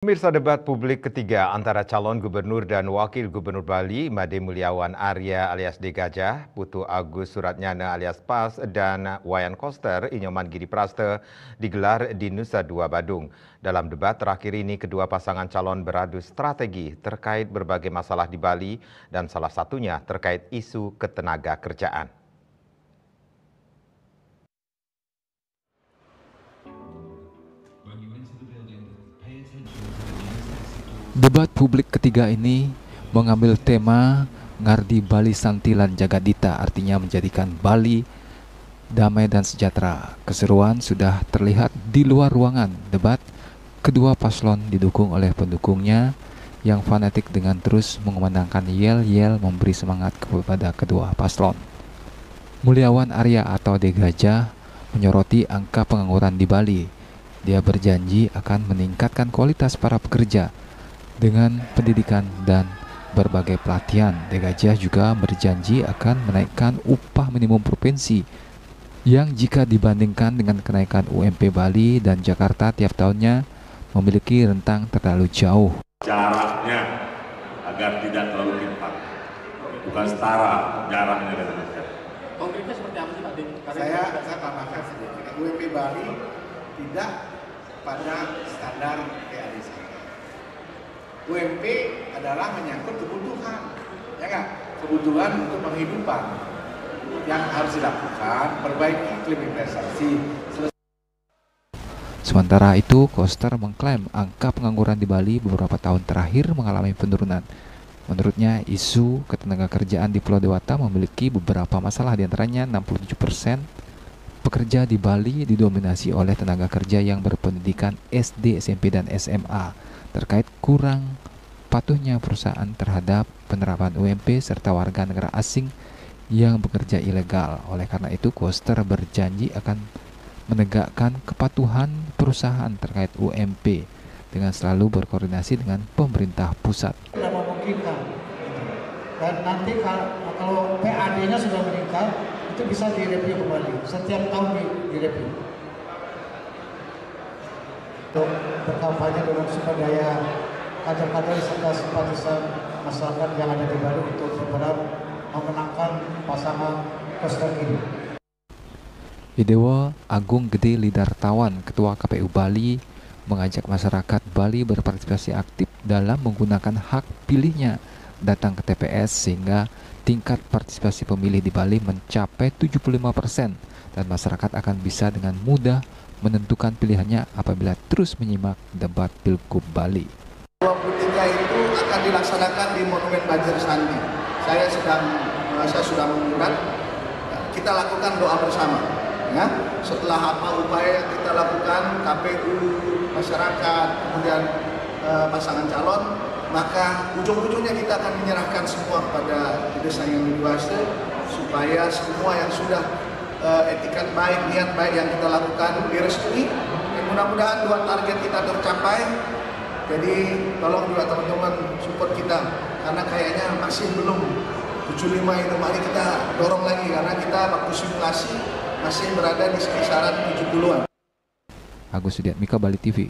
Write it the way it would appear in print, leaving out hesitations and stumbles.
Pemirsa, debat publik ketiga antara calon gubernur dan wakil gubernur Bali, Made Mulyawan Arya alias D. Gajah, Putu Agus Suratnyana alias PAS, dan Wayan Koster Inyoman Giri Praste digelar di Nusa Dua Badung. Dalam debat terakhir ini, kedua pasangan calon beradu strategi terkait berbagai masalah di Bali dan salah satunya terkait isu ketenaga kerjaan. Debat publik ketiga ini mengambil tema Ngardi Bali Santilan Jagadita, artinya menjadikan Bali damai dan sejahtera. Keseruan sudah terlihat di luar ruangan debat. Kedua paslon didukung oleh pendukungnya yang fanatik dengan terus mengumandangkan yel-yel memberi semangat kepada kedua paslon. Mulyawan Arya atau D. Gajah menyoroti angka pengangguran di Bali. Dia berjanji akan meningkatkan kualitas para pekerja dengan pendidikan dan berbagai pelatihan. D. Gajah juga berjanji akan menaikkan upah minimum provinsi yang jika dibandingkan dengan kenaikan UMP Bali dan Jakarta tiap tahunnya memiliki rentang terlalu jauh. Jaraknya agar tidak terlalu timpang, bukan setara jaraknya dengan Indonesia. Konkretnya seperti apa sih Pak? Saya tambahkan sedikit. UMP Bali tidak pada standar PAD saja. UMP adalah menyangkut kebutuhan, ya nggak? Kebutuhan untuk penghidupan yang harus dilakukan, perbaiki iklim investasi. Sementara itu, Koster mengklaim angka pengangguran di Bali beberapa tahun terakhir mengalami penurunan. Menurutnya, isu ketenaga kerjaan di Pulau Dewata memiliki beberapa masalah, diantaranya 67% pekerja di Bali didominasi oleh tenaga kerja yang berpendidikan SD, SMP, dan SMA. Terkait kurang patuhnya perusahaan terhadap penerapan UMP serta warga negara asing yang bekerja ilegal. Oleh karena itu, Koster berjanji akan menegakkan kepatuhan perusahaan terkait UMP dengan selalu berkoordinasi dengan pemerintah pusat. Tidak memungkinkan. Dan nanti kalau PAD-nya sudah meningkat, itu bisa direview kembali. Setiap tahun direview. Untuk berkampanye dengan sumber daya kader-kader serta simpatisan masyarakat yang ada di Bali untuk berperan memenangkan pasangan Koster ini. Idewa Agung Gede Lidartawan, Ketua KPU Bali, mengajak masyarakat Bali berpartisipasi aktif dalam menggunakan hak pilihnya datang ke TPS sehingga tingkat partisipasi pemilih di Bali mencapai 75% dan masyarakat akan bisa dengan mudah menentukan pilihannya apabila terus menyimak debat Pilgub Bali. 23 itu akan dilaksanakan di Monumen Banjir Sandi. Saya sudah mengundang, kita lakukan doa bersama. Ya, setelah apa upaya yang kita lakukan, KPU, masyarakat, kemudian pasangan calon, maka ujung-ujungnya kita akan menyerahkan semua kepada Desa Yang Dewasa supaya semua yang sudah etikat baik, niat baik yang kita lakukan direstui. Mudah-mudahan dua target kita tercapai. Jadi tolong juga teman-teman support kita karena kayaknya masih belum 75 itu, mari kita dorong lagi karena kita waktu simulasi masih berada di kisaran 70-an. Agus Sudiatmika, Bali TV.